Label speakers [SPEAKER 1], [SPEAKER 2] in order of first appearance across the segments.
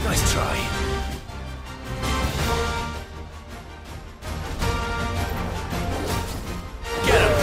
[SPEAKER 1] Nice try. Get him!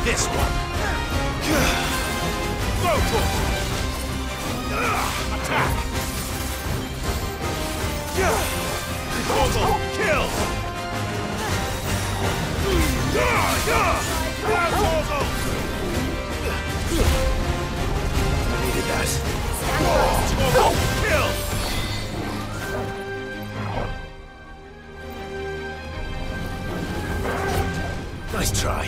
[SPEAKER 1] This one. Attack. Kill. I needed that. Kill. Nice try.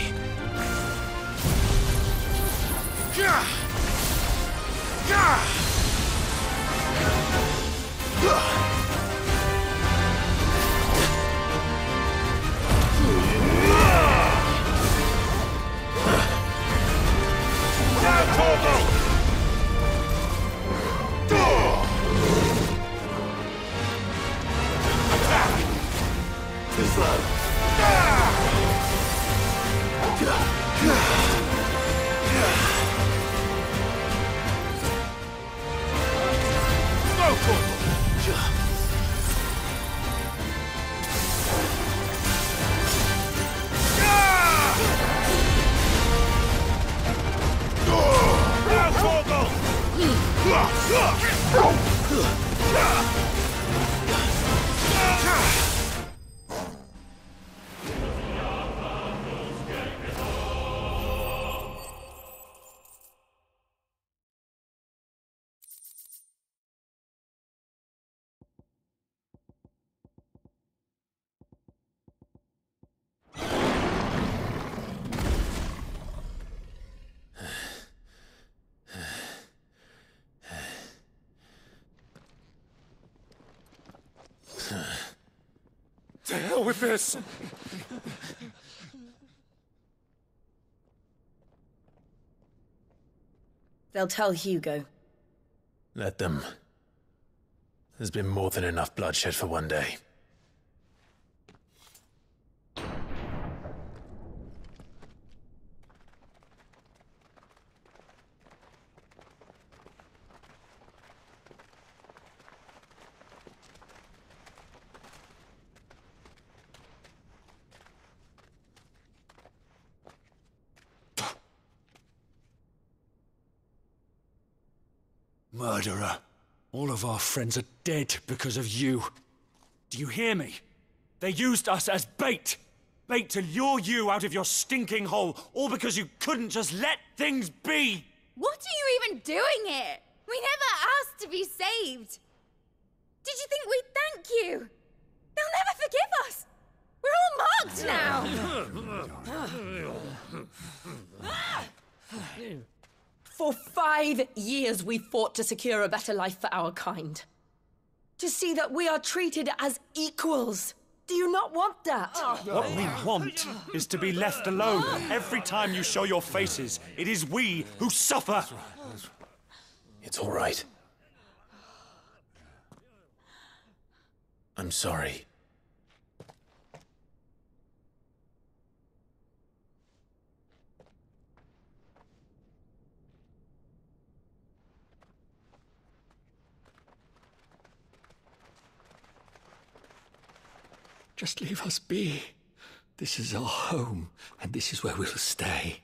[SPEAKER 2] To hell with this!
[SPEAKER 3] They'll tell Hugo.
[SPEAKER 1] Let them. There's been more than enough bloodshed for one day.
[SPEAKER 2] Murderer. All of our friends are dead because of you. Do you hear me? They used us as bait. Bait to lure you out of your stinking hole, all because you couldn't just let things be.
[SPEAKER 4] What are you even doing here? We never asked to be saved. Did you think we'd thank you? They'll never forgive us. We're all marked now.
[SPEAKER 3] For 5 years we fought to secure a better life for our kind. To see that we are treated as equals. Do you not want that?
[SPEAKER 2] What we want is to be left alone. Every time you show your faces, it is we who suffer.
[SPEAKER 1] It's all right. I'm sorry.
[SPEAKER 5] Just leave us be. This is our home, and this is where we'll stay.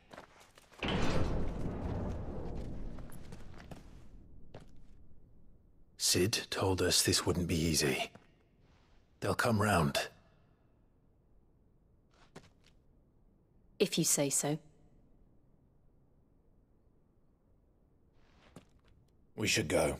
[SPEAKER 1] Sid told us this wouldn't be easy. They'll come round.
[SPEAKER 3] If you say so.
[SPEAKER 1] We should go.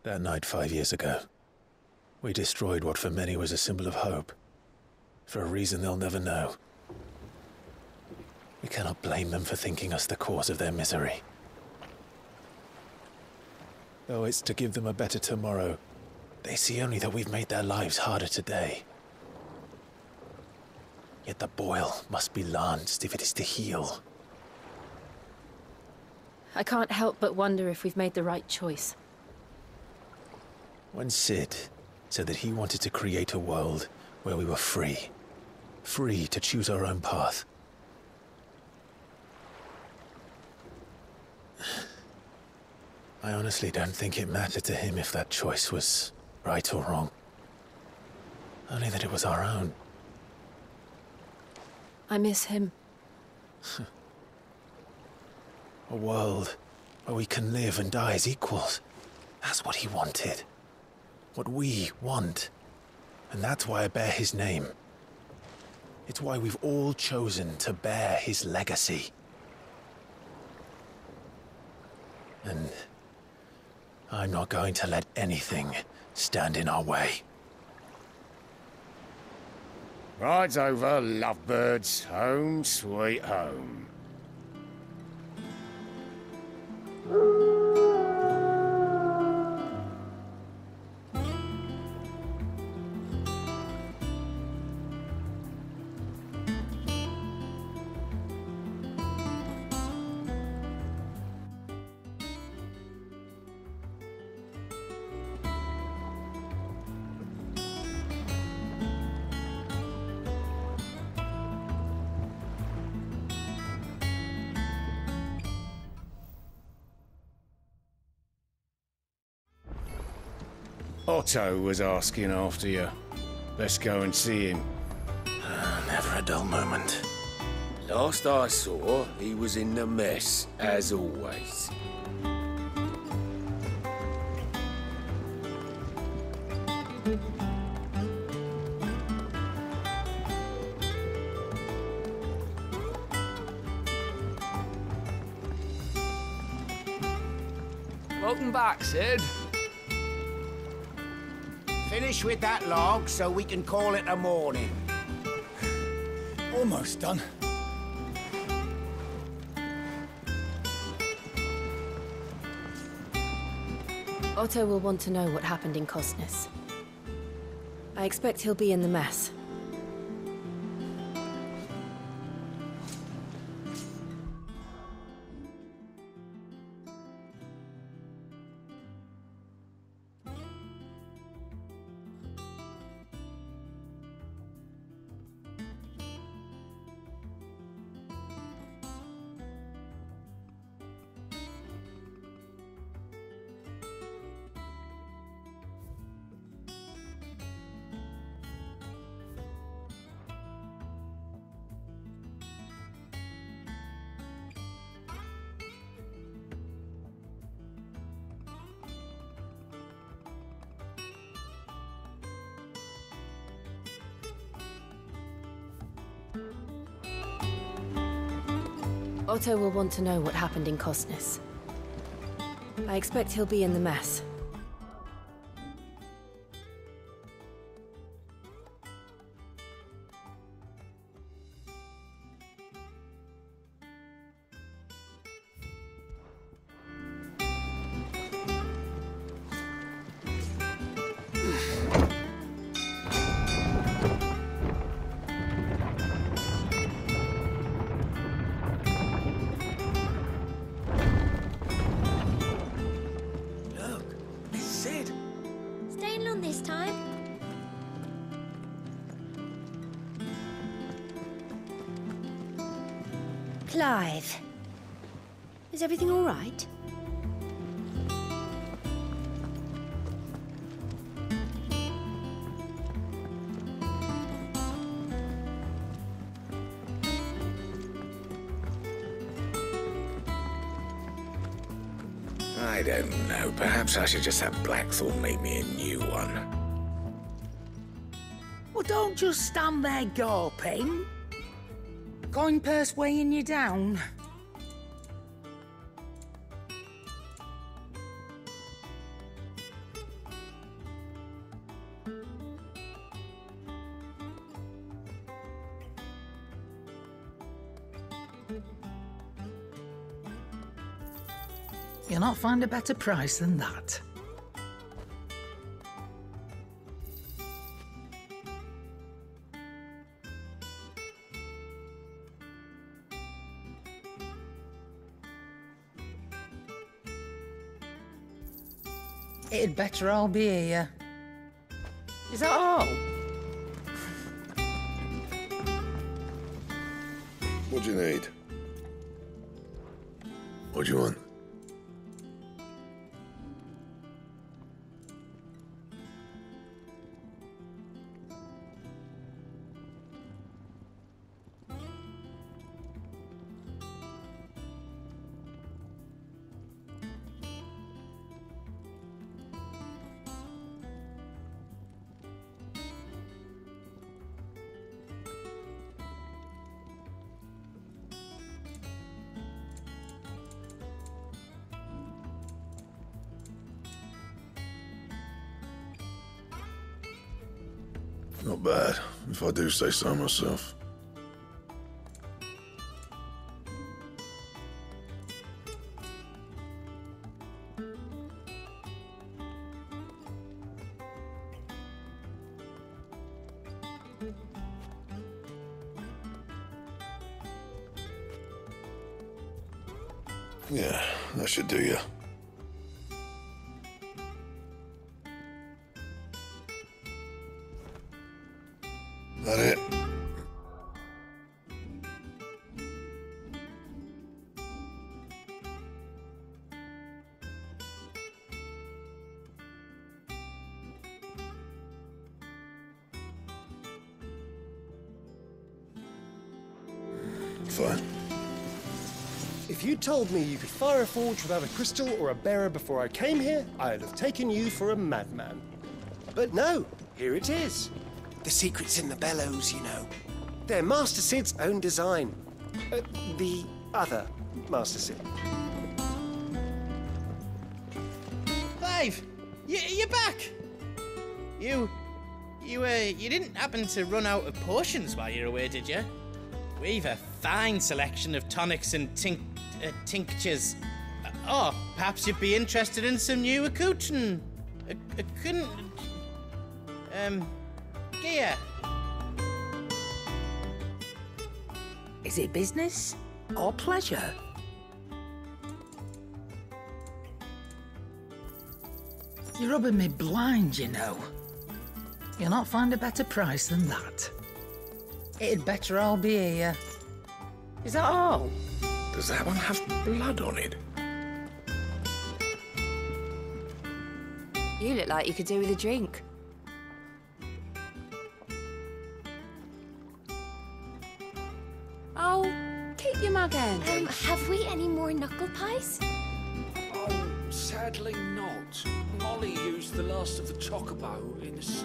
[SPEAKER 1] That night 5 years ago, we destroyed what for many was a symbol of hope. For a reason they'll never know. We cannot blame them for thinking us the cause of their misery. Though it's to give them a better tomorrow, they see only that we've made their lives harder today. Yet the boil must be lanced if it is to heal.
[SPEAKER 3] I can't help but wonder if we've made the right choice.
[SPEAKER 1] When Sid said that he wanted to create a world where we were free. Free to choose our own path. I honestly don't think it mattered to him if that choice was right or wrong. Only that it was our own.
[SPEAKER 3] I miss him.
[SPEAKER 1] A world where we can live and die as equals. That's what he wanted. What we want. And that's why I bear his name. It's why we've all chosen to bear his legacy. And I'm not going to let anything stand in our way.
[SPEAKER 6] Rides over, lovebirds. Home, sweet home. Otto was asking after you. Let's go and see him.
[SPEAKER 1] Never a dull moment.
[SPEAKER 7] Last I saw, he was in the mess, as always.
[SPEAKER 8] Welcome back, Sid.
[SPEAKER 9] Finish with that log so we can call it a morning.
[SPEAKER 2] Almost done.
[SPEAKER 3] Otto will want to know what happened in Cosnes. I expect he'll be in the mess. Otto will want to know what happened in Cosnes. I expect he'll be in the mess.
[SPEAKER 4] raining on this time. Clive, is everything all right?
[SPEAKER 7] I don't know. Perhaps I should just have Blackthorn make me a new one.
[SPEAKER 10] Well, don't just stand there gawping. Coin purse weighing you down. You'll not find a better price than that. It'd better all be here. Is that all?
[SPEAKER 11] What do you need? What do you want? Not bad, if I do say so myself. Yeah, that should do you. That it? Fine.
[SPEAKER 12] If you told me you could fire a forge without a crystal or a bearer before I came here, I'd have taken you for a madman. But no, here it is.
[SPEAKER 9] The secret's in the bellows, you know.
[SPEAKER 12] They're Master Sid's own design. The other Master Sid.
[SPEAKER 13] Clive, you're back. You didn't happen to run out of potions while you're away, did you? We've a fine selection of tonics and tinctures. Oh, perhaps you'd be interested in some new accoutrement. Gear.
[SPEAKER 10] Is it business or pleasure? You're rubbing me blind, you know. You'll not find a better price than that. It'd better all be here. Is that all?
[SPEAKER 7] Does that one have blood on it?
[SPEAKER 14] You look like you could do with a drink. Oh, keep your mug handy.
[SPEAKER 4] Have we any more knuckle pies?
[SPEAKER 5] Oh, sadly not. Molly used the last of the chocobo in a stew.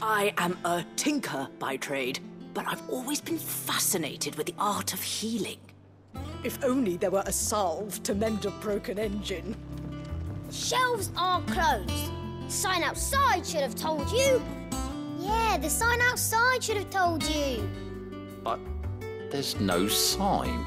[SPEAKER 15] I am a tinker by trade, but I've always been fascinated with the art of healing.
[SPEAKER 3] If only there were a salve to mend a broken engine.
[SPEAKER 4] Shelves are closed. Sign outside should have told you. Yeah, the sign outside should have told you.
[SPEAKER 5] But there's no sign.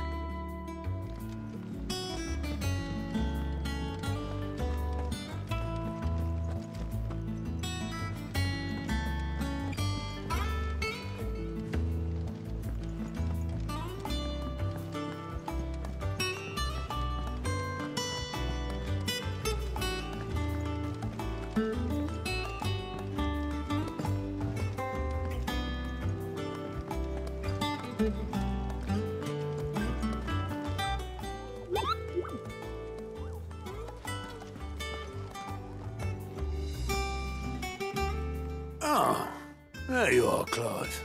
[SPEAKER 16] Ah, there you are, Clive.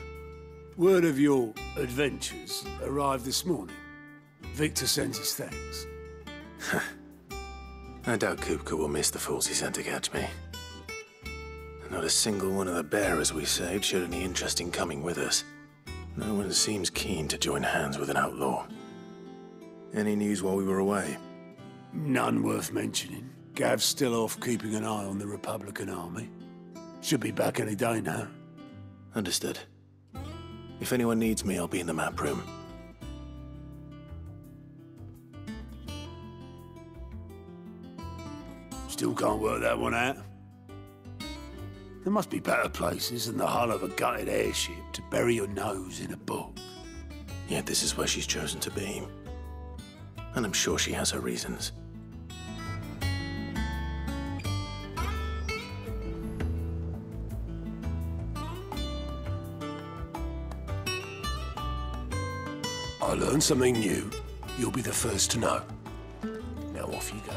[SPEAKER 16] Word of your adventures arrived this morning. Victor sends his thanks.
[SPEAKER 1] I doubt Kupka will miss the fools he sent to catch me. Not a single one of the bearers we saved showed any interest in coming with us. No one seems keen to join hands with an outlaw. Any news while we were away?
[SPEAKER 16] None worth mentioning. Gav's still off keeping an eye on the Republican army. Should be back any day now.
[SPEAKER 1] Understood. If anyone needs me, I'll be in the map room.
[SPEAKER 16] Still can't work that one out. There must be better places than the hull of a gutted airship to bury your nose in a book.
[SPEAKER 1] Yet this is where she's chosen to be. And I'm sure she has her reasons.
[SPEAKER 16] I learn something new, you'll be the first to know. Now off you go.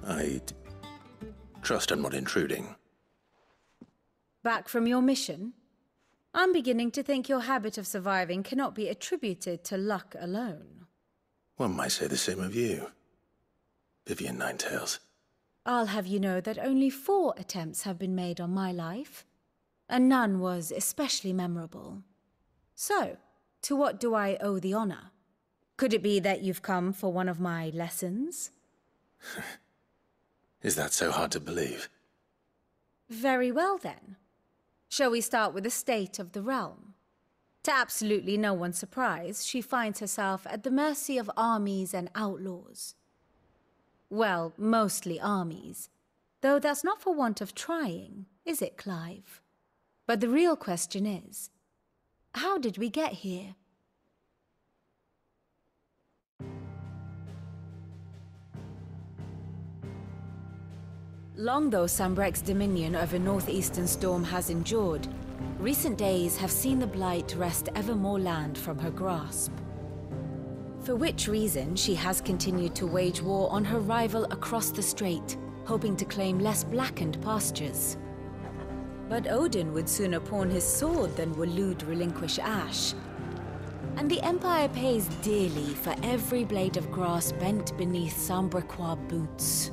[SPEAKER 1] I'd trust I'm not intruding.
[SPEAKER 17] Back from your mission? I'm beginning to think your habit of surviving cannot be attributed to luck alone.
[SPEAKER 1] One might say the same of you, Vivian Ninetails.
[SPEAKER 17] I'll have you know that only 4 attempts have been made on my life, and none was especially memorable. So, to what do I owe the honor? Could it be that you've come for one of my lessons?
[SPEAKER 1] Is that so hard to believe?
[SPEAKER 17] Very well, then. Shall we start with the state of the realm? To absolutely no one's surprise, she finds herself at the mercy of armies and outlaws. Well, mostly armies. Though that's not for want of trying, is it, Clive? But the real question is, how did we get here? Long though Sambrek's dominion over northeastern Storm has endured, recent days have seen the Blight wrest ever more land from her grasp. For which reason she has continued to wage war on her rival across the strait, hoping to claim less blackened pastures. But Odin would sooner pawn his sword than Waloed relinquish Ash. And the Empire pays dearly for every blade of grass bent beneath Sambrequois boots.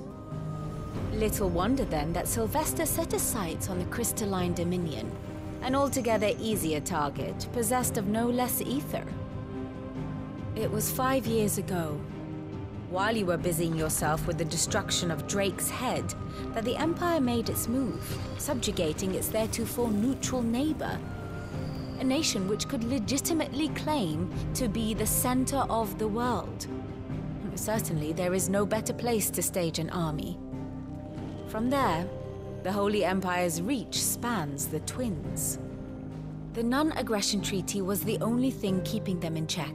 [SPEAKER 17] Little wonder then that Sylvester set his sights on the crystalline dominion, an altogether easier target, possessed of no less ether. It was 5 years ago, while you were busying yourself with the destruction of Drake's head, that the Empire made its move, subjugating its theretofore neutral neighbor. A nation which could legitimately claim to be the center of the world. Certainly, there is no better place to stage an army. From there, the Holy Empire's reach spans the Twins. The non-aggression treaty was the only thing keeping them in check.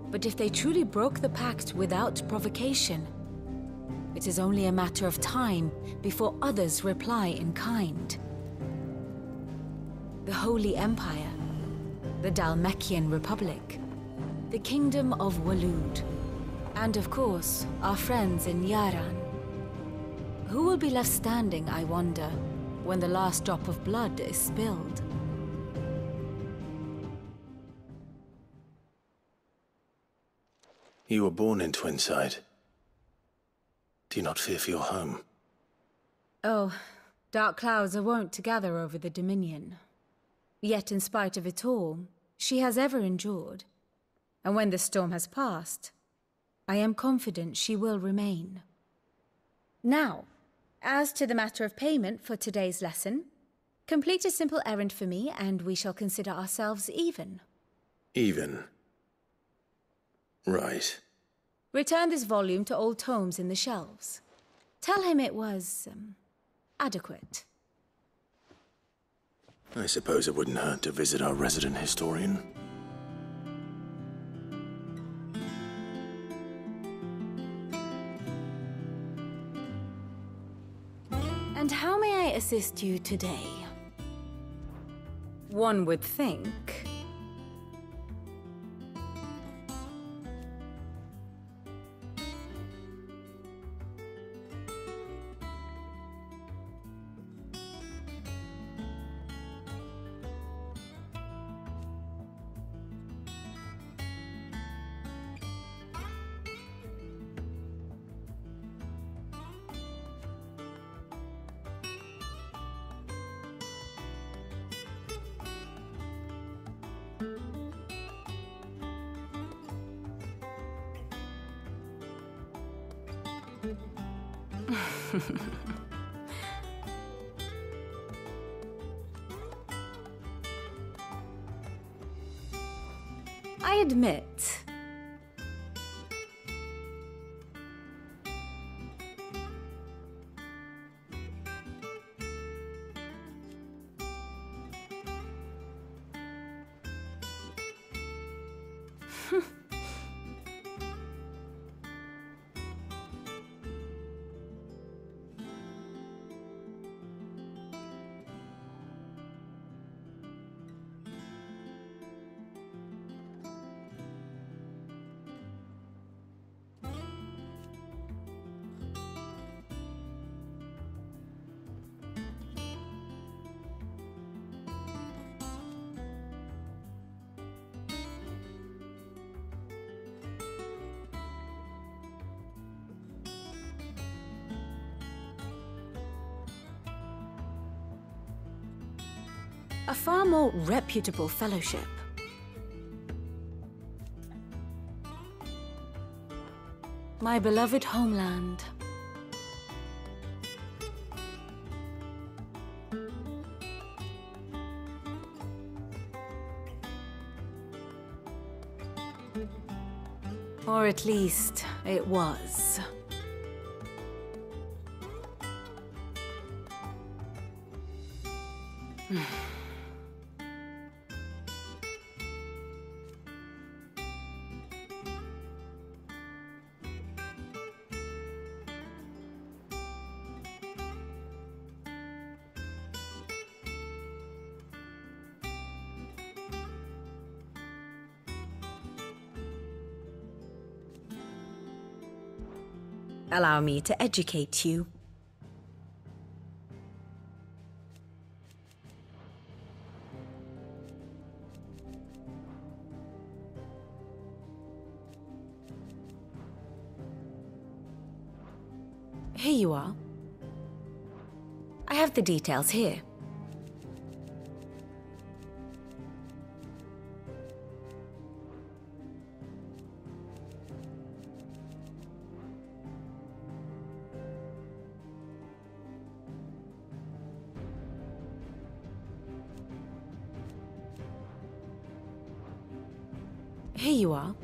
[SPEAKER 17] But if they truly broke the pact without provocation, it is only a matter of time before others reply in kind. The Holy Empire, the Dhalmekian Republic, the Kingdom of Waloed, and of course, our friends in Yaran. Who will be left standing, I wonder, when the last drop of blood is spilled?
[SPEAKER 1] You were born in Twinside. Do you not fear for your home?
[SPEAKER 17] Oh, dark clouds are wont to gather over the Dominion. Yet in spite of it all, she has ever endured. And when the storm has passed, I am confident she will remain. Now, as to the matter of payment for today's lesson, complete a simple errand for me and we shall consider ourselves even.
[SPEAKER 1] Even? Right.
[SPEAKER 17] Return this volume to old tomes in the shelves. Tell him it was, adequate.
[SPEAKER 1] I suppose it wouldn't hurt to visit our resident historian.
[SPEAKER 17] And how may I assist you today? One would think. I admit, a far more reputable fellowship. My beloved homeland. Or at least, it was. Allow me to educate you. Here you are. I have the details here. Here you are.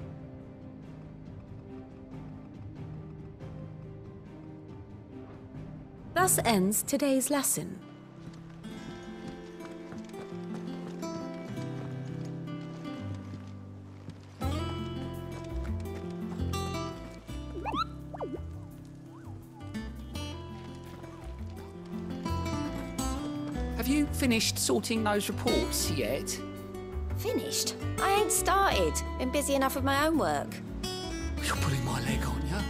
[SPEAKER 17] Thus ends today's lesson.
[SPEAKER 5] Have you finished sorting those reports yet?
[SPEAKER 18] Finished? I ain't started. Been busy enough with my own work.
[SPEAKER 5] You're putting my leg on, yeah?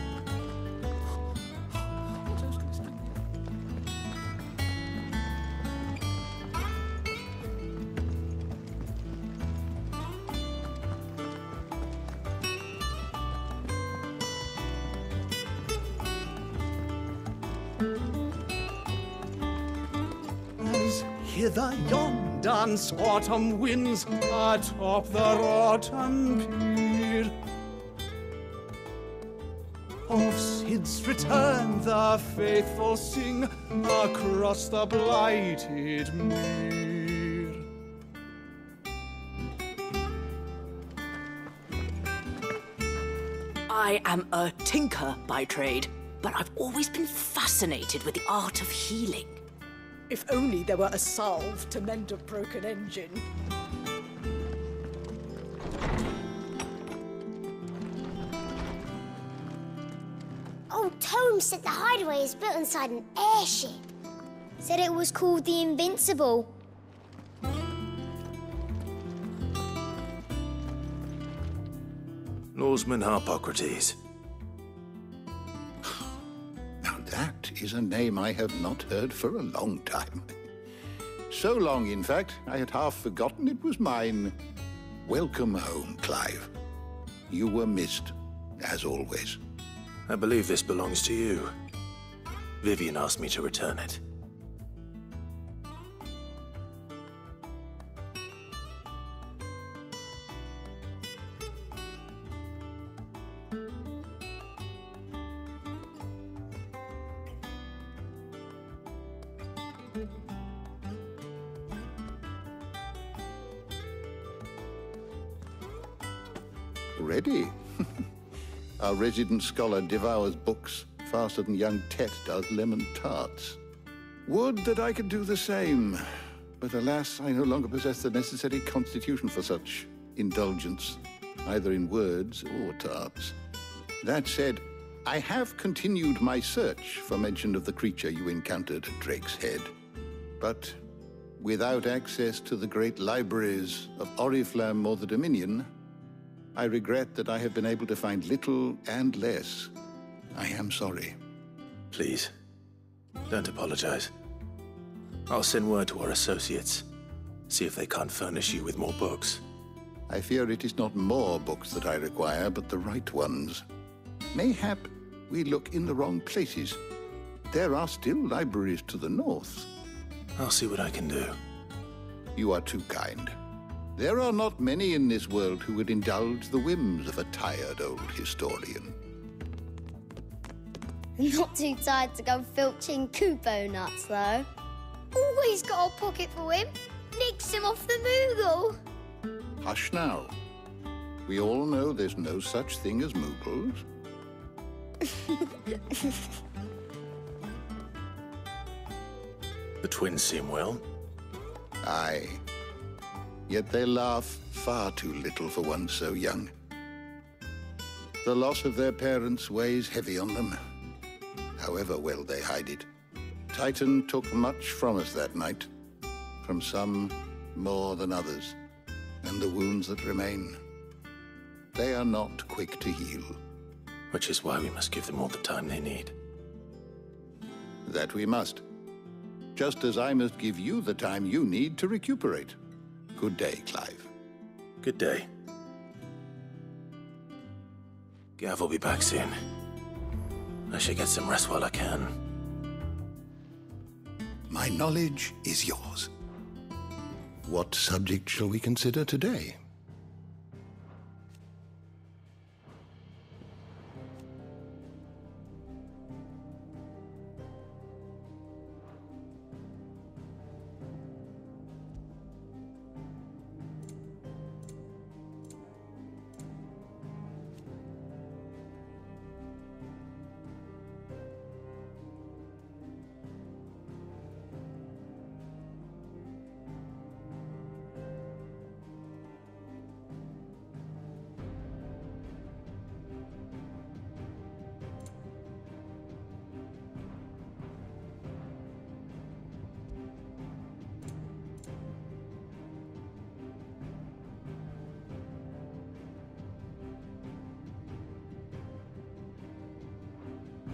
[SPEAKER 19] As hither yon dance autumn winds atop the rotten pier. Of Sid's return the faithful sing across the blighted mere.
[SPEAKER 15] I am a tinker by trade, but I've always been fascinated with the art of healing.
[SPEAKER 20] If only there were a salve to mend a broken engine.
[SPEAKER 21] Old Tome said the hideaway is built inside an airship. Said it was called the Invincible.
[SPEAKER 1] Norseman Harpocrates.
[SPEAKER 22] Now that is a name I have not heard for a long time. So long, in fact, I had half forgotten it was mine. Welcome home, Clive. You were missed, as always.
[SPEAKER 1] I believe this belongs to you. Vivian asked me to return it.
[SPEAKER 22] already? Our resident scholar devours books faster than young Tet does lemon tarts. Would that I could do the same, but alas, I no longer possess the necessary constitution for such indulgence, either in words or tarts. That said, I have continued my search for mention of the creature you encountered at Drake's Head. But without access to the great libraries of Oriflamme or the Dominion, I regret that I have been able to find little and less. I am sorry.
[SPEAKER 1] Please, don't apologize. I'll send word to our associates. See if they can't furnish you with more books.
[SPEAKER 22] I fear it is not more books that I require, but the right ones. Mayhap we look in the wrong places. There are still libraries to the north.
[SPEAKER 1] I'll see what I can do.
[SPEAKER 22] You are too kind. There are not many in this world who would indulge the whims of a tired old historian.
[SPEAKER 21] Not too tired to go filching Kupo nuts, though. Always got a pocket for him. Nicks him off the Moogle.
[SPEAKER 22] Hush now. We all know there's no such thing as Moogles.
[SPEAKER 1] The twins seem well.
[SPEAKER 22] Aye. Yet they laugh far too little for one so young. The loss of their parents weighs heavy on them, however well they hide it. Titan took much from us that night, from some more than others, and the wounds that remain, they are not quick to heal.
[SPEAKER 1] Which is why we must give them all the time they need.
[SPEAKER 22] That we must. Just as I must give you the time you need to recuperate. Good day, Clive.
[SPEAKER 1] Good day. Gav will be back soon. I should get some rest while I can.
[SPEAKER 22] My knowledge is yours. What subject shall we consider today?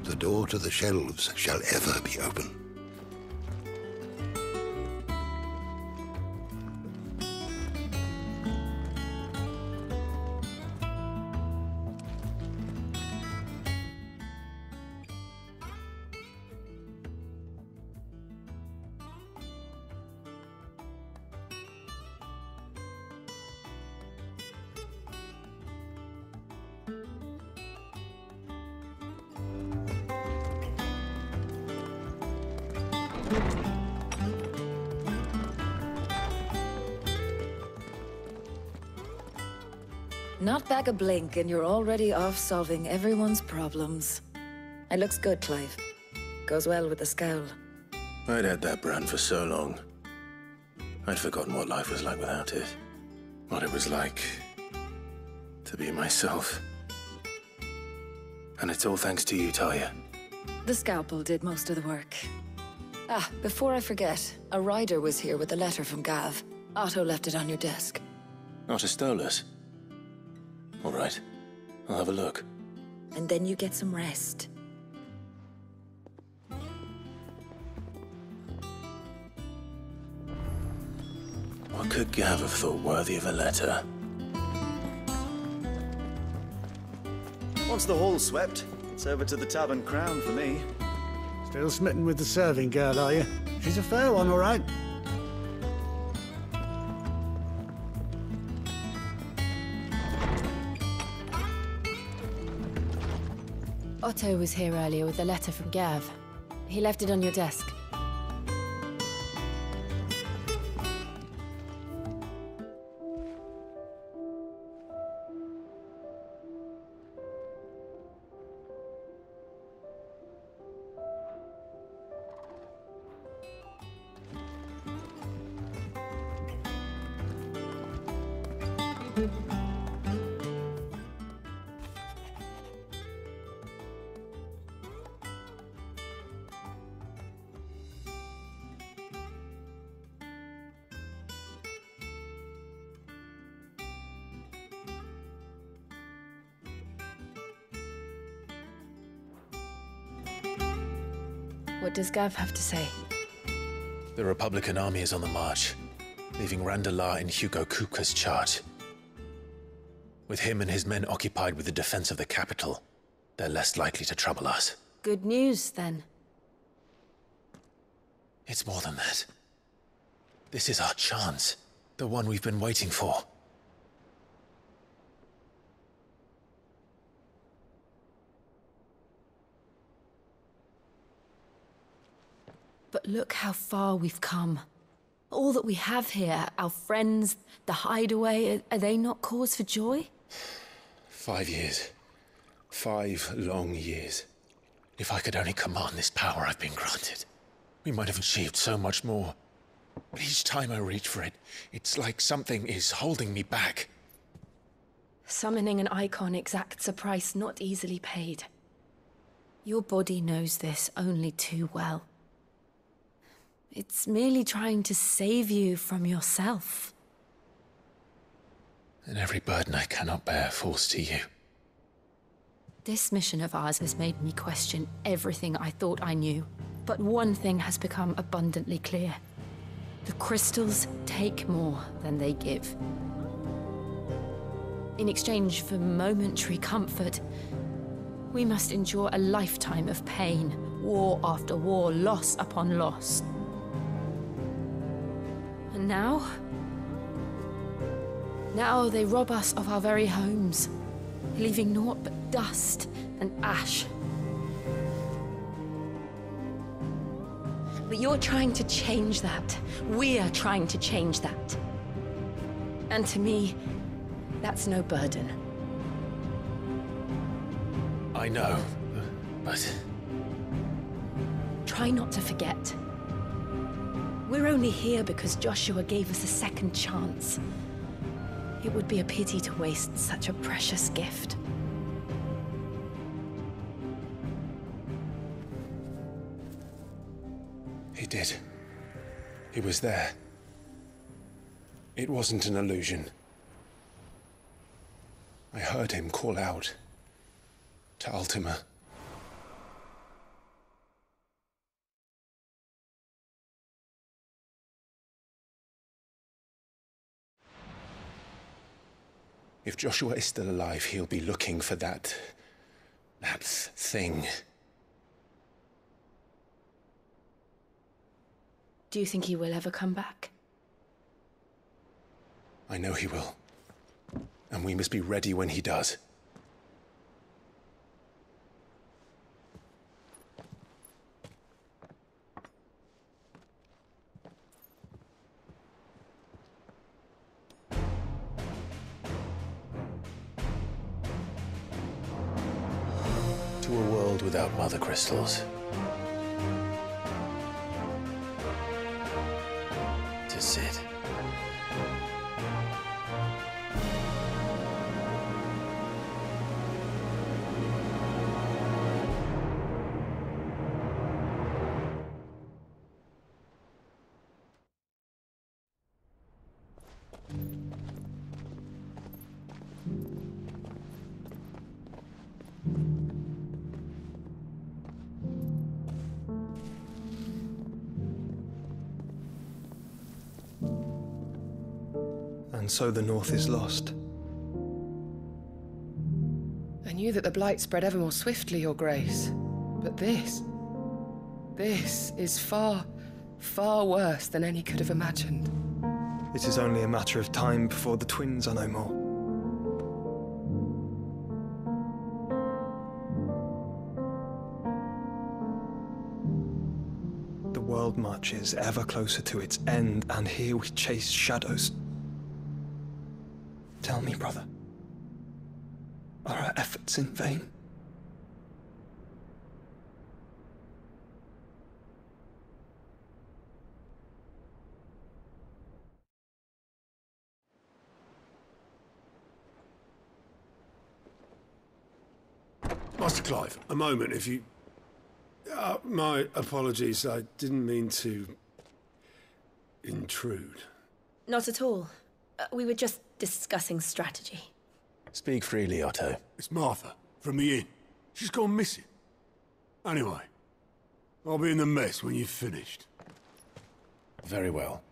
[SPEAKER 22] The door to the shelves shall ever be open.
[SPEAKER 6] Not back a blink and you're already off solving everyone's problems. It looks good, Clive. Goes well with the scowl.
[SPEAKER 1] I'd had that brand for so long. I'd forgotten what life was like without it. What it was like to be myself. And it's all thanks to you, Talia.
[SPEAKER 6] The scalpel did most of the work. Ah, before I forget, a rider was here with a letter from Gav. Otto left it on your desk.
[SPEAKER 1] Otto stole us. All right, I'll have a look.
[SPEAKER 6] And then you get some rest.
[SPEAKER 1] What could Gav have thought worthy of a letter?
[SPEAKER 8] Once the hall's swept, it's over to the Tavern Crown for me.
[SPEAKER 19] Still smitten with the serving girl, are you? She's a fair one, all right.
[SPEAKER 17] Otto was here earlier with a letter from Gav. He left it on your desk. What does Gav have to say?
[SPEAKER 1] The Republican army is on the march, leaving Randalar in Hugo Kuka's charge. With him and his men occupied with the defense of the capital, they're less likely to trouble us.
[SPEAKER 17] Good news, then.
[SPEAKER 1] It's more than that. This is our chance, the one we've been waiting for.
[SPEAKER 17] But look how far we've come. All that we have here, our friends, the hideaway, are they not cause for joy?
[SPEAKER 1] 5 years. 5 long years. If I could only command this power I've been granted, we might have achieved so much more. But each time I reach for it, it's like something is holding me back.
[SPEAKER 17] Summoning an icon exacts a price not easily paid. Your body knows this only too well. It's merely trying to save you from yourself.
[SPEAKER 1] And every burden I cannot bear falls to you.
[SPEAKER 17] This mission of ours has made me question everything I thought I knew. But one thing has become abundantly clear. The crystals take more than they give. In exchange for momentary comfort, we must endure a lifetime of pain, war after war, loss upon loss. And now they rob us of our very homes, leaving naught but dust and ash. But you're trying to change that. We're trying to change that. And to me, that's no burden.
[SPEAKER 1] I know, but...
[SPEAKER 17] Try not to forget. We're only here because Joshua gave us a second chance. It would be a pity to waste such a precious gift.
[SPEAKER 1] He did. He was there. It wasn't an illusion. I heard him call out to Ultima. If Joshua is still alive, he'll be looking for that thing.
[SPEAKER 17] Do you think he will ever come back?
[SPEAKER 1] I know he will. And we must be ready when he does. To a world without mother crystals. To Sid.
[SPEAKER 2] And so the North is lost.
[SPEAKER 11] I knew that the Blight spread ever more swiftly, Your Grace. But this is far, far worse than any could have imagined.
[SPEAKER 2] It is only a matter of time before the twins are no more. The world marches ever closer to its end, and here we chase shadows. Tell me, brother, are our efforts in vain?
[SPEAKER 16] Master Clive, a moment, if you... my apologies, I didn't mean to... intrude.
[SPEAKER 17] Not at all. We were just discussing strategy.
[SPEAKER 1] Speak freely, Otto.
[SPEAKER 16] It's Martha, from the inn. She's gone missing. Anyway, I'll be in the mess when you've finished.
[SPEAKER 1] Very well.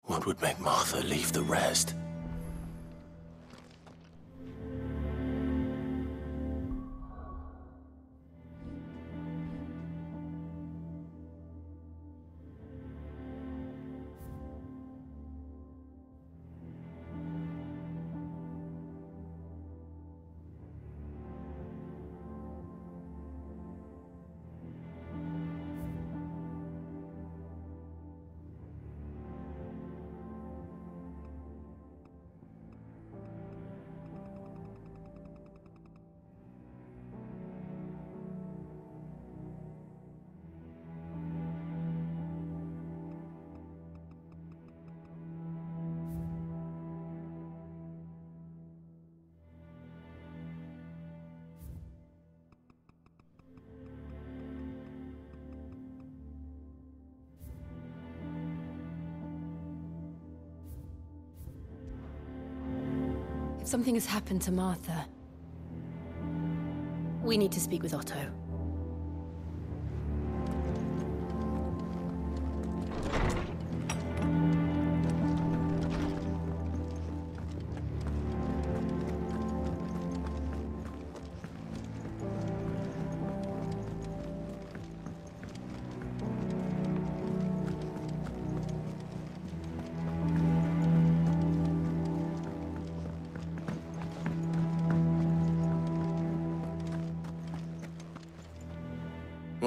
[SPEAKER 1] What would make Martha leave the rest?
[SPEAKER 3] If something has happened to Martha, we need to speak with Otto.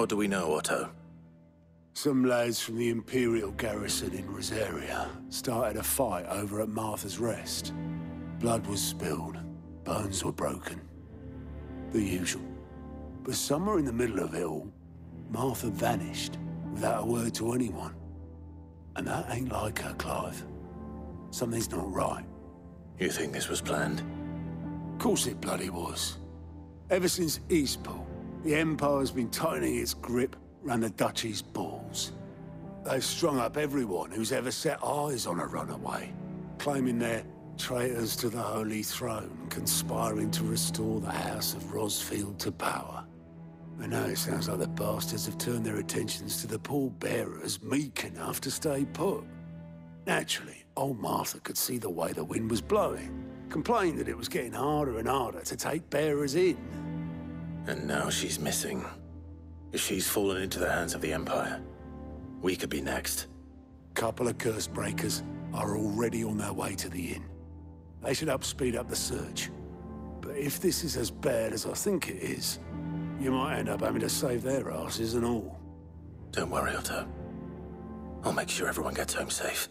[SPEAKER 3] What do we know, Otto?
[SPEAKER 16] Some lads from the Imperial garrison in Rosaria started a fight over at Martha's Rest. Blood was spilled, bones were broken. The usual. But somewhere in the middle of it all, Martha vanished without a word to anyone. And that ain't like her, Clive. Something's not right.
[SPEAKER 1] You think this was planned?
[SPEAKER 16] Of course it bloody was. Ever since Eastpool, the Empire's been tightening its grip round the Duchy's balls. They've strung up everyone who's ever set eyes on a runaway, claiming they're traitors to the Holy Throne, conspiring to restore the House of Rosfield to power. And now it sounds like the bastards have turned their attentions to the pallbearers meek enough to stay put. Naturally, old Martha could see the way the wind was blowing, complained that it was getting harder and harder to take bearers in.
[SPEAKER 1] And now she's missing. If she's fallen into the hands of the Empire, we could be next.
[SPEAKER 16] Couple of curse breakers are already on their way to the inn. They should help speed up the search. But if this is as bad as I think it is, you might end up having to save their asses and all.
[SPEAKER 1] Don't worry, Otto. I'll make sure everyone gets home safe.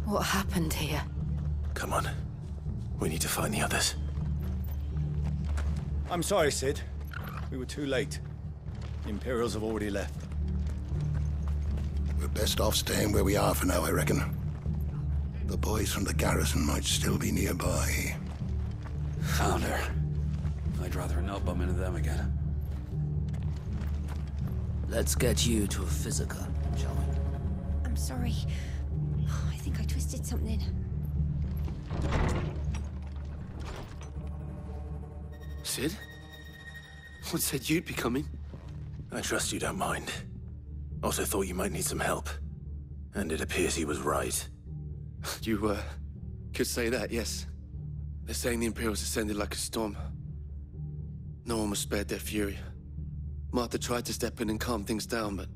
[SPEAKER 3] What happened here?
[SPEAKER 1] Come on. We need to find the others.
[SPEAKER 9] I'm sorry, Sid. We were too late. The Imperials have already left.
[SPEAKER 22] We're best off staying where we are for now, I reckon. The boys from the garrison might still be nearby.
[SPEAKER 5] Found her. I'd rather not bump into them again.
[SPEAKER 12] Let's get you to a physical, shall we?
[SPEAKER 21] I'm sorry. I think I twisted something.
[SPEAKER 12] Sid? What said you'd be coming?
[SPEAKER 1] I trust you don't mind. Also thought you might need some help. And it appears he was right.
[SPEAKER 12] You, could say that, yes. They're saying the Imperials ascended like a storm. No one was spared their fury. Martha tried to step in and calm things down, but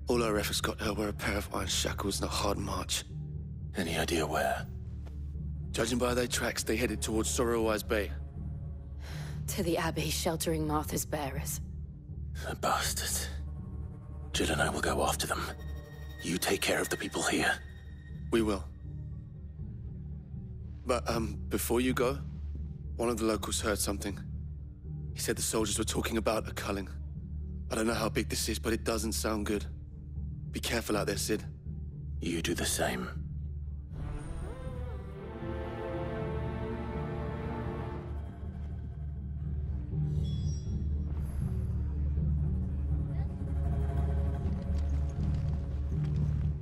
[SPEAKER 12] all our efforts got her were a pair of iron shackles and a hard march.
[SPEAKER 1] Any idea where?
[SPEAKER 12] Judging by their tracks, they headed towards Sorrowwise Bay.
[SPEAKER 6] to the Abbey sheltering Martha's bearers.
[SPEAKER 1] The bastards. Jill and I will go after them. You take care of the people here.
[SPEAKER 12] We will. But, before you go, one of the locals heard something. He said the soldiers were talking about a culling. I don't know how big this is, but it doesn't sound good. Be careful out there, Sid.
[SPEAKER 1] You do the same.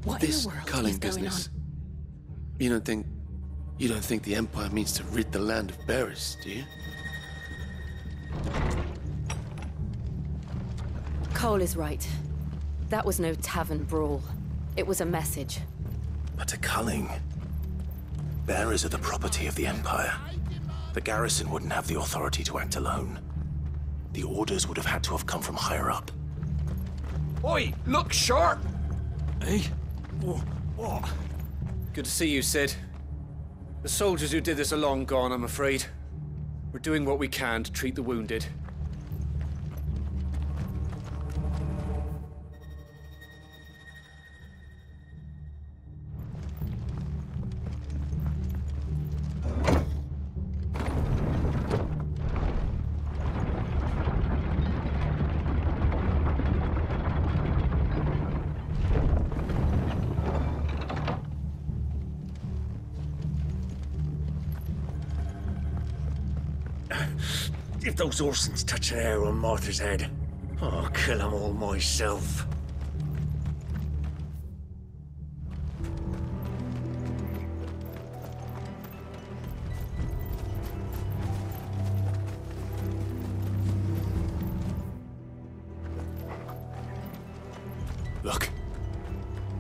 [SPEAKER 6] What
[SPEAKER 12] This
[SPEAKER 6] in the world
[SPEAKER 12] culling
[SPEAKER 6] is going
[SPEAKER 12] business.
[SPEAKER 6] on?
[SPEAKER 12] You don't think the Empire means to rid the land of bearers, do you?
[SPEAKER 6] Cole is right. That was no tavern brawl. It was a message.
[SPEAKER 1] But a culling. Bearers are the property of the Empire. The garrison wouldn't have the authority to act alone. The orders would have had to have come from higher up.
[SPEAKER 5] Oi, look sharp!
[SPEAKER 9] Hey?
[SPEAKER 5] What?
[SPEAKER 9] Good to see you, Sid. The soldiers who did this are long gone, I'm afraid. We're doing what we can to treat the wounded.
[SPEAKER 7] If those Orsons touch an arrow on Martha's head, I'll kill them all myself.
[SPEAKER 1] Look.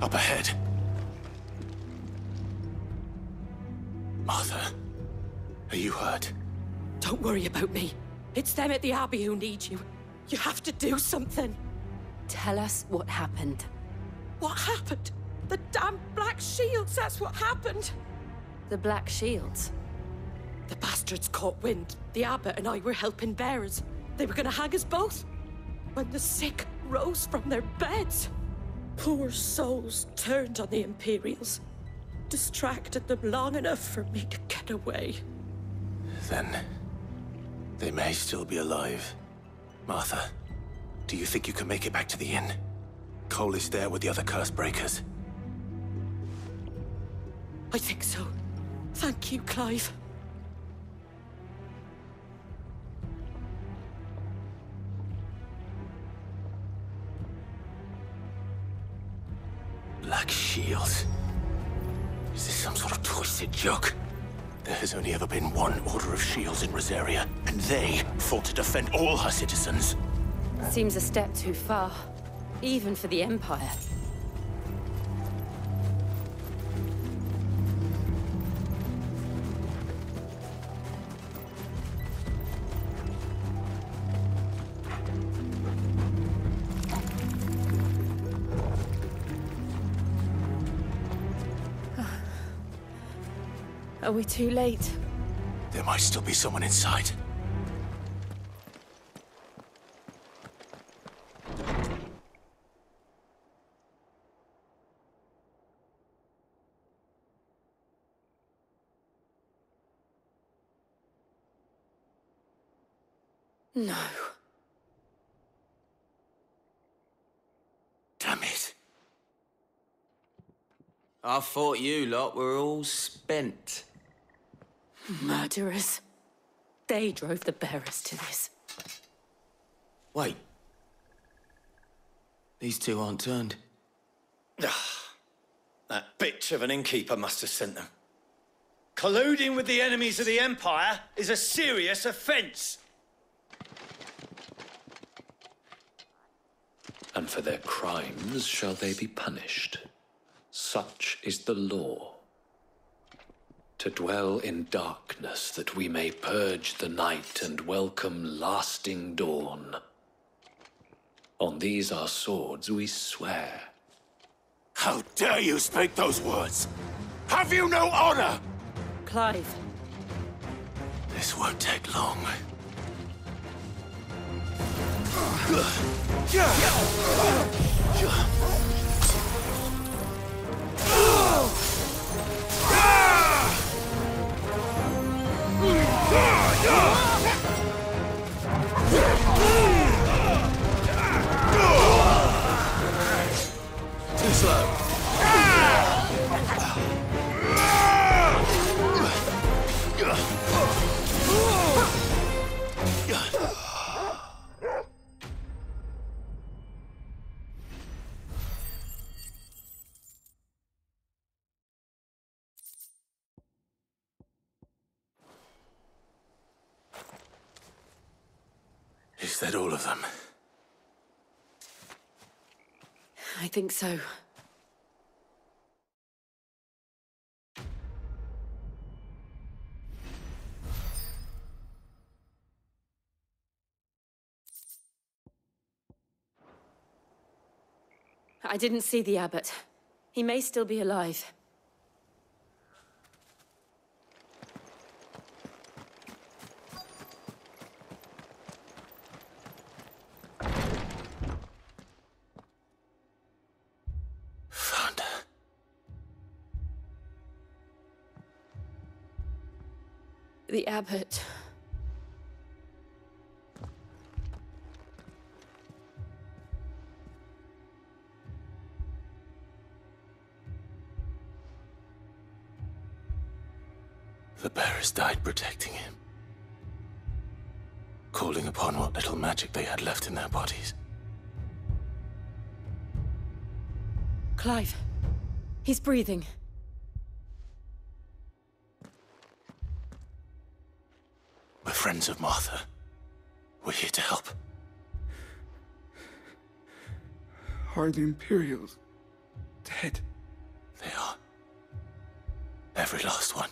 [SPEAKER 1] Up ahead. Martha, are you hurt?
[SPEAKER 3] Don't worry about me. It's them at the Abbey who need you. You have to do something.
[SPEAKER 6] Tell us what happened.
[SPEAKER 3] What happened? The damn Black Shields, that's what happened.
[SPEAKER 6] The Black Shields?
[SPEAKER 3] The bastards caught wind. The abbot and I were helping bearers. They were gonna hang us both. When the sick rose from their beds, poor souls turned on the Imperials. Distracted them long enough for me to get away.
[SPEAKER 1] Then they may still be alive. Martha, do you think you can make it back to the inn? Cole is there with the other curse breakers.
[SPEAKER 3] I think so. Thank you, Clive.
[SPEAKER 1] Black Shields? Is this some sort of twisted joke? There has only ever been one Order of Shields in Rosaria, and they fought to defend all her citizens.
[SPEAKER 6] Seems a step too far, even for the Empire. Are we too late?
[SPEAKER 1] There might still be someone inside.
[SPEAKER 6] No.
[SPEAKER 1] Damn it.
[SPEAKER 10] I thought you lot were all spent.
[SPEAKER 3] Murderers. They drove the bearers to this.
[SPEAKER 10] Wait. These two aren't turned.
[SPEAKER 9] That bitch of an innkeeper must have sent them. Colluding with the enemies of the Empire is a serious offence.
[SPEAKER 13] And for their crimes shall they be punished. Such is the law. To dwell in darkness that we may purge the night and welcome lasting dawn. On these our swords we swear.
[SPEAKER 1] How dare you speak those words? Have you no honor?
[SPEAKER 3] Clive.
[SPEAKER 1] This won't take long. Too slow. Is that all of them?
[SPEAKER 6] I think so. I didn't see the abbot. He may still be alive.
[SPEAKER 1] Found her.
[SPEAKER 6] The abbot.
[SPEAKER 1] The bearers died protecting him. Calling upon what little magic they had left in their bodies.
[SPEAKER 6] Clive. He's breathing.
[SPEAKER 1] We're friends of Martha. We're here to help.
[SPEAKER 2] Are the Imperials dead?
[SPEAKER 1] They are. Every last one.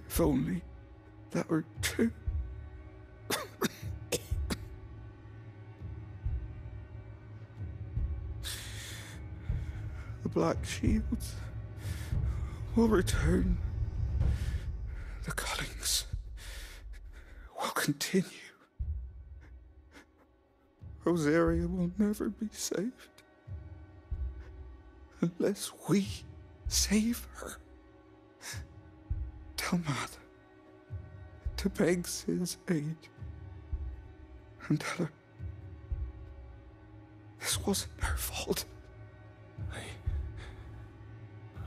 [SPEAKER 2] If only that were true. The Black Shields will return. The cullings will continue. Rosaria will never be saved unless we save her. Tell Matt to beg Sid's aid and tell her this wasn't her fault.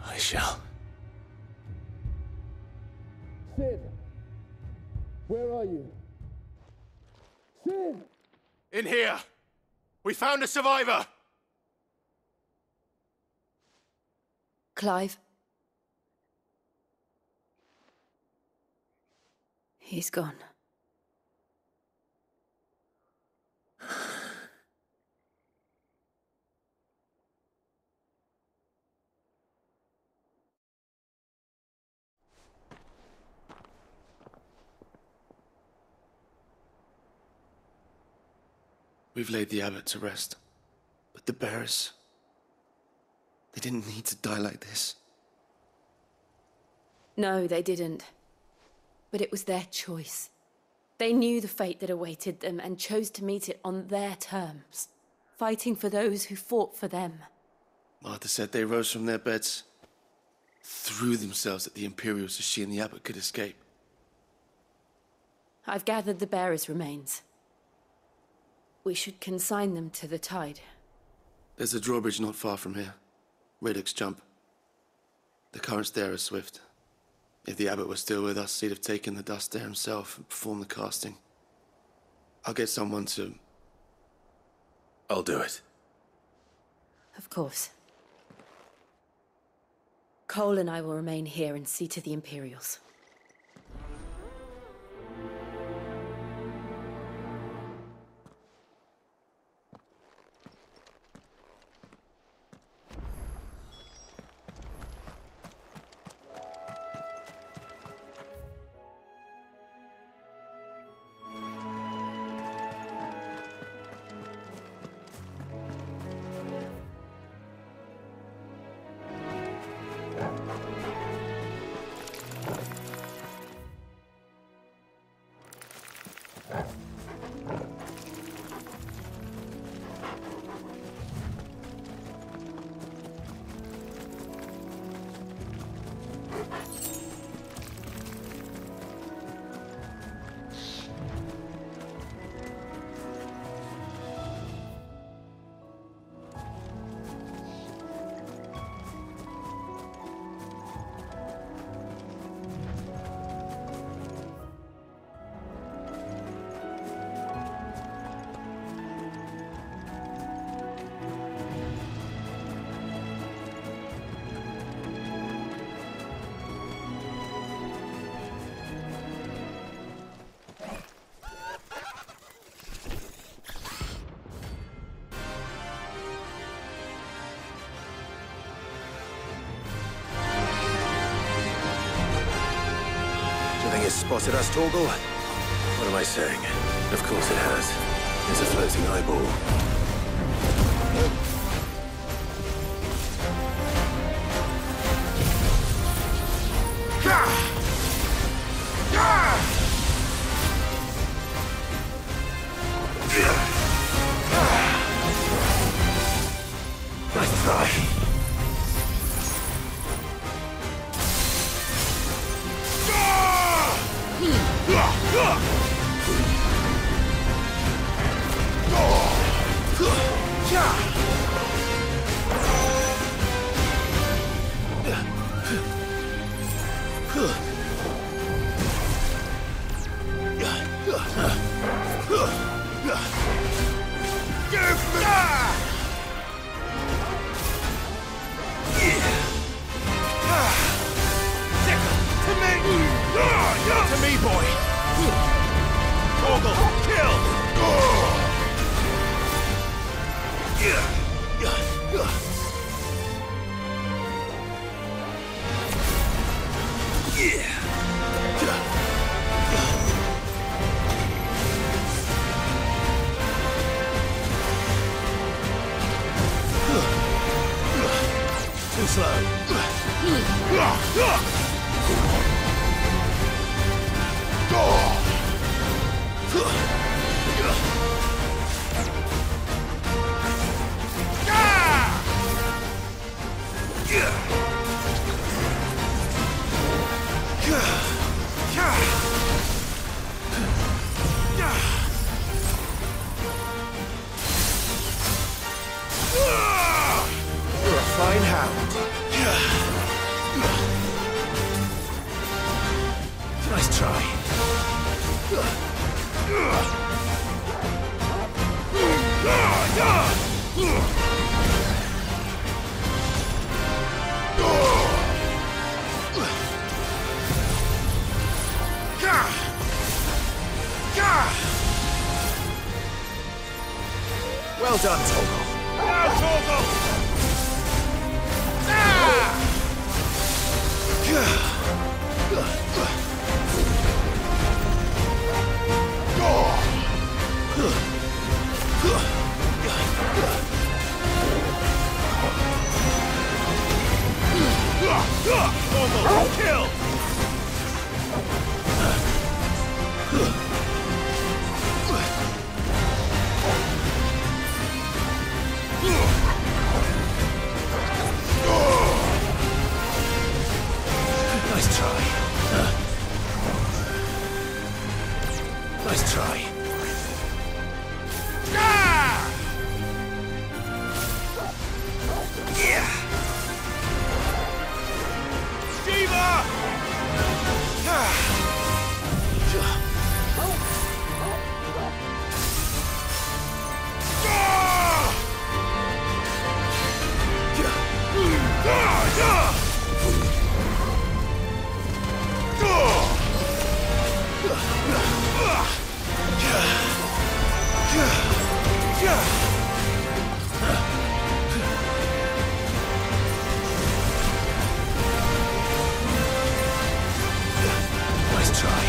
[SPEAKER 1] I shall.
[SPEAKER 4] Sid! Where are you? Sid!
[SPEAKER 9] In here! We found a survivor!
[SPEAKER 6] Clive. He's gone.
[SPEAKER 12] We've laid the abbot to rest. But the bearers... they didn't need to die like this.
[SPEAKER 6] No, they didn't. But it was their choice. They knew the fate that awaited them and chose to meet it on their terms, fighting for those who fought for them.
[SPEAKER 12] Martha said they rose from their beds, threw themselves at the Imperials so she and the abbot could escape.
[SPEAKER 6] I've gathered the bearers' remains. We should consign them to the tide.
[SPEAKER 12] There's a drawbridge not far from here. Radix Jump. The currents there are swift. If the abbot was still with us, he'd have taken the dust there himself and performed the casting. I'll get someone to...
[SPEAKER 1] I'll do it.
[SPEAKER 6] Of course. Cole and I will remain here and see to the Imperials.
[SPEAKER 1] has spotted us, Torgal? What am I saying? Of course it has. It's a floating eyeball. Nice try.
[SPEAKER 4] To me, boy! Torgal, kill!
[SPEAKER 1] Too slow.
[SPEAKER 4] You're a fine hound.
[SPEAKER 1] Nice try. Well done, Torgal.
[SPEAKER 4] Now, Torgal! Torgal, kill!
[SPEAKER 1] Nice try. Nice try. Nice try.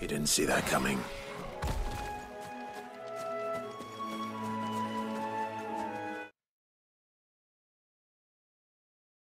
[SPEAKER 1] He didn't see that coming.